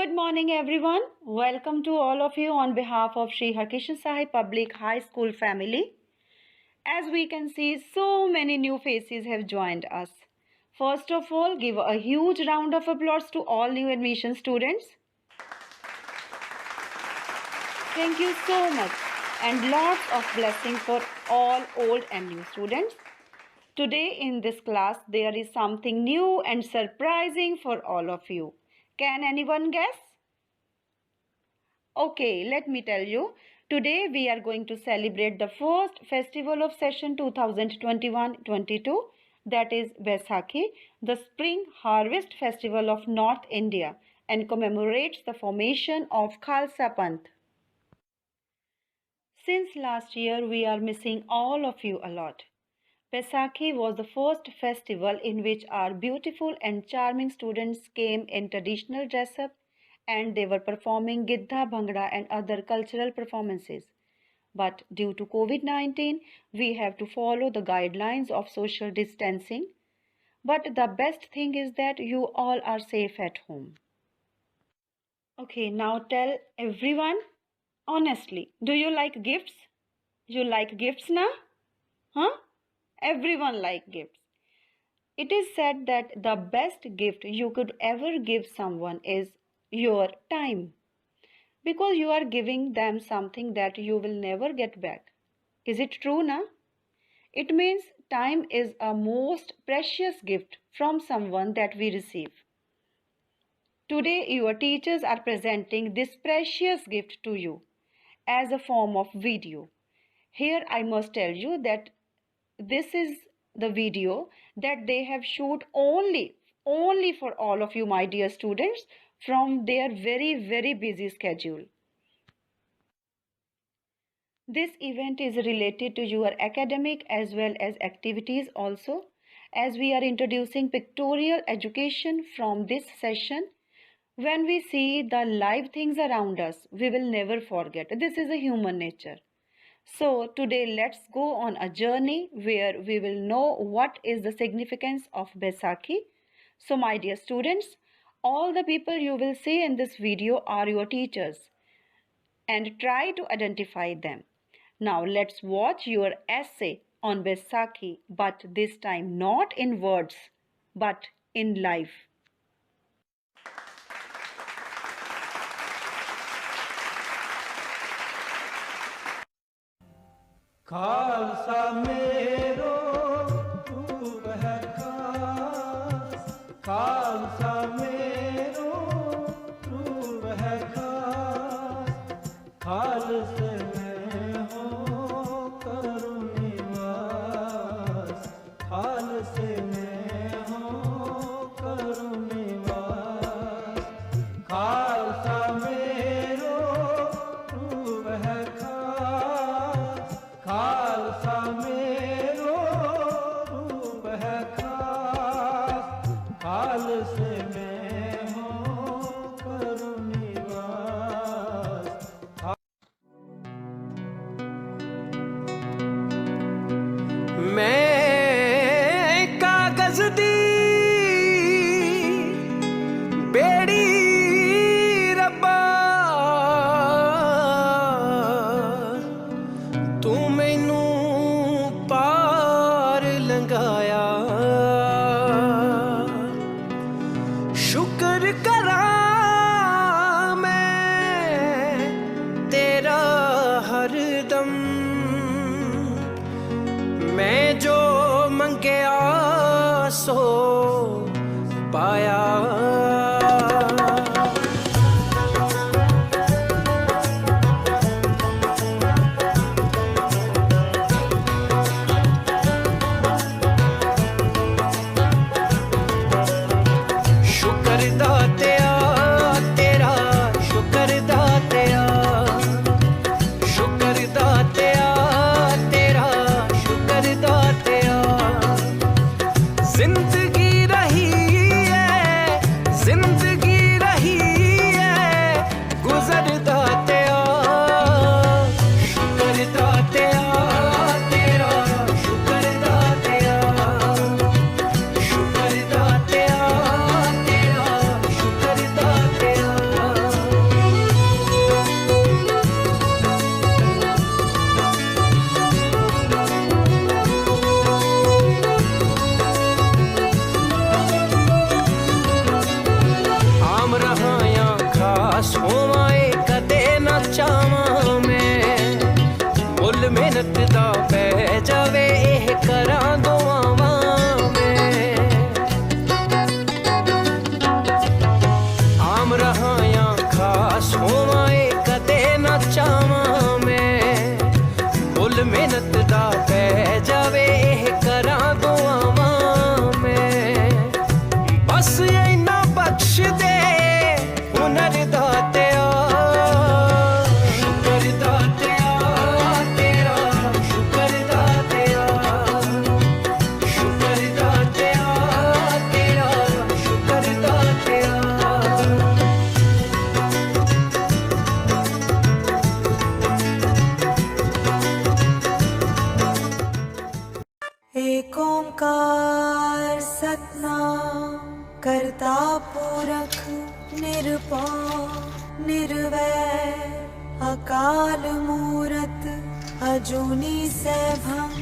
Good morning, everyone. Welcome to all of you on behalf of Sri Harkishan Sahib Public High School family. As we can see, so many new faces have joined us. First of all, give a huge round of applause to all new admission students. Thank you so much, and lots of blessings for all old and new students. Today in this class, there is something new and surprising for all of you. Can anyone guess? Okay, let me tell you. Today we are going to celebrate the first festival of session 2021-22, that is Baisakhi, the spring harvest festival of North India, and commemorates the formation of Khalsa Panth. Since last year we are missing all of you a lot. Baisakhi was the first festival in which our beautiful and charming students came in traditional dress-up and they were performing Giddha, Bhangra and other cultural performances. But due to COVID-19, we have to follow the guidelines of social distancing. But the best thing is that you all are safe at home. Okay, now tell everyone, honestly, do you like gifts? You like gifts now? Huh? Everyone like gifts. It is said that the best gift you could ever give someone is your time, because you are giving them something that you will never get back. Is it true now? It means time is a most precious gift from someone that we receive. Today your teachers are presenting this precious gift to you as a form of video. Here I must tell you that this is the video that they have shoot only for all of you, my dear students, from their very busy schedule. This event is related to your academic as well as activities also, as we are introducing pictorial education from this session. When we see the live things around us, we will never forget. This is a human nature. So today let's go on a journey where we will know what is the significance of Baisakhi. So my dear students, all the people you will see in this video are your teachers, and try to identify them. Now let's watch your essay on Baisakhi, but this time not in words but in life. Khalsa मेरो रूप है खास, खालसा मेरो रूप है खास, खालसे में हो करूँ निवास, खालसे में हो करूँ निवास, खालसा मेरो रूप है खास, खालसा मेरो रूप है खास, खालसे में हो करूँ निवास। मैं कागज दी बेड़ी रब्बा, तू मैनू पार लंघाया, शुक्र करा मैं तेरा हरदम, मैं जो मंगया सो पाया। शुक्र दातिया तेरा, शुक्र दातिया, शुक्र दातिया तेरा, शुक्र दातिया, जिंदगी एक ओंकार सतनाम करता पुरख निरभव निर्वैर अकाल मूरत अजूनी सैभम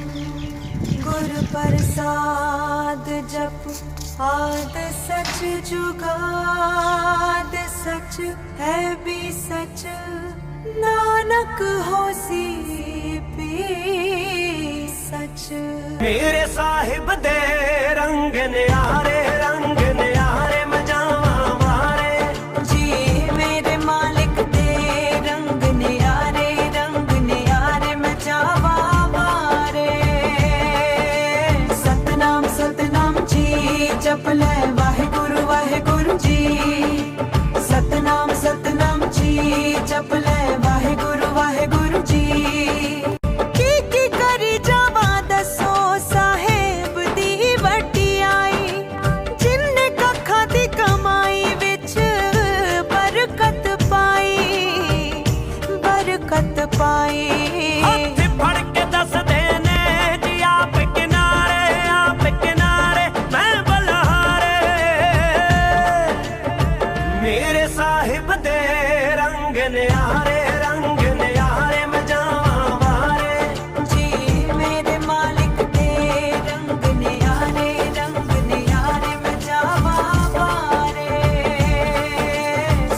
गुर प्रसाद जप आद सच जुगाद सच है भी सच नानक होसी भी सच। मेरे साहिब दे रंग न्यारे मजावा मारे जी मेरे मालिक दे रंग न्यारे मचावा मारे। सतनाम सतनाम जी जप ले वाहिगुरु जी। सतनाम सतनाम जी जप ले वाहिगुरु जी। की करी जावा दसो साहेब दी वटियाई जिन्ने कखा दी कमाई विच बरकत पाई। हथ फड़ के दस देने जी आप किनारे मैं बलहारे। मेरे साहिब दे रंग न्यारे मजावा मारे जी मेरे मालिक दे रंग न्यारे मचावा मारे।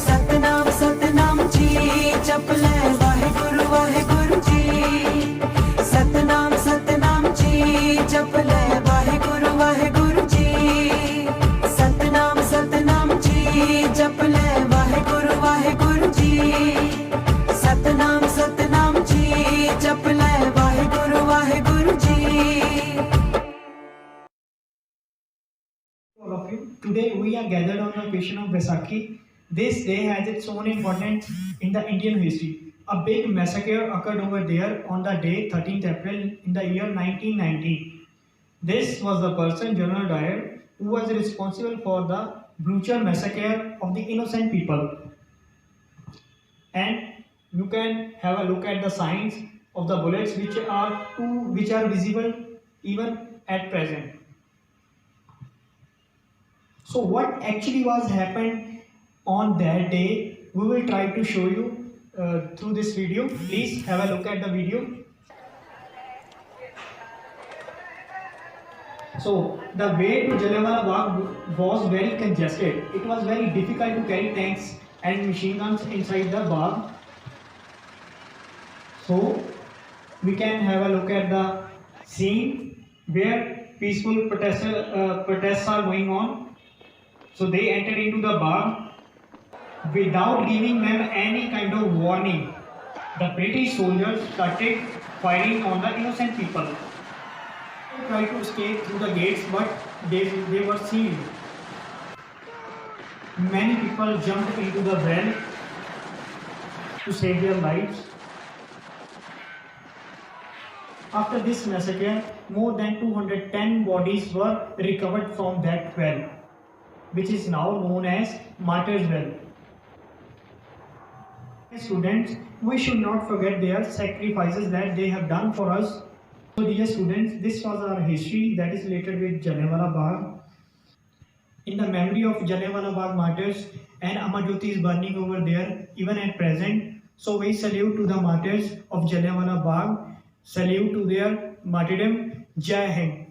सतनाम सतनाम जी जप ले वाहिगुरु जी। सतनाम सतनाम जी जप ले वाहिगुरु जी। सतनाम सतनाम जी जप ले वाहिगुरु जी। सतनाम सतनाम जी जप ले Waheguru ji. All of you. Today we are gathered on the occasion of Vaisakhi. This day has its own importance in the Indian history. A big massacre occurred over there on the day 13th April in the year 1919. This was the person, General Dyer, who was responsible for the brutal massacre of the innocent people. And you can have a look at the signs of the bullets which are visible even at present. So what actually was happened on that day, we will try to show you through this video. Please have a look at the video. So the way to Jallianwala Bagh was very congested. It was very difficult to carry tanks and machine guns inside the Bagh. So we can have a look at the scene where peaceful protests are going on. So they entered into the Bagh without giving them any kind of warning. The British soldiers started firing on the innocent people. They tried to escape through the gates, but they were sealed. Many people jumped into the well to save their lives. After this massacre, more than 210 bodies were recovered from that well, which is now known as Martyrs Well. Students, we should not forget their sacrifices that they have done for us. So dear students, this was our history that is related with Jallianwala Bagh. In the memory of Jallianwala Bagh martyrs, and Amar Jyoti is burning over there even at present. So we salute to the martyrs of Jallianwala Bagh. Salute to their martyrdom. Jai Hind.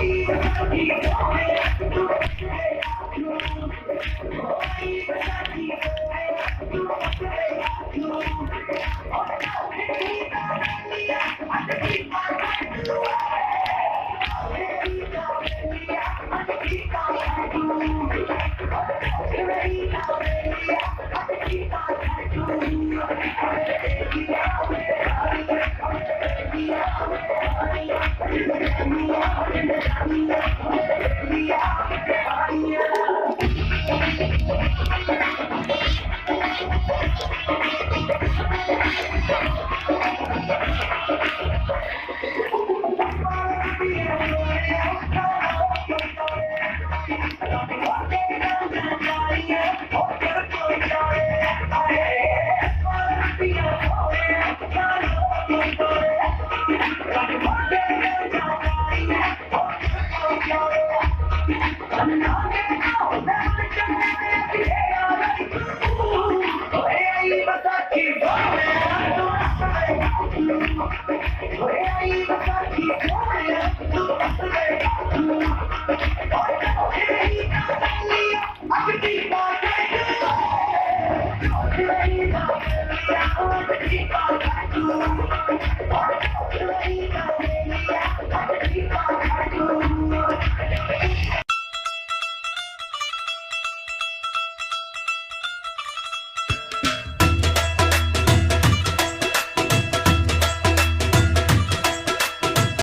I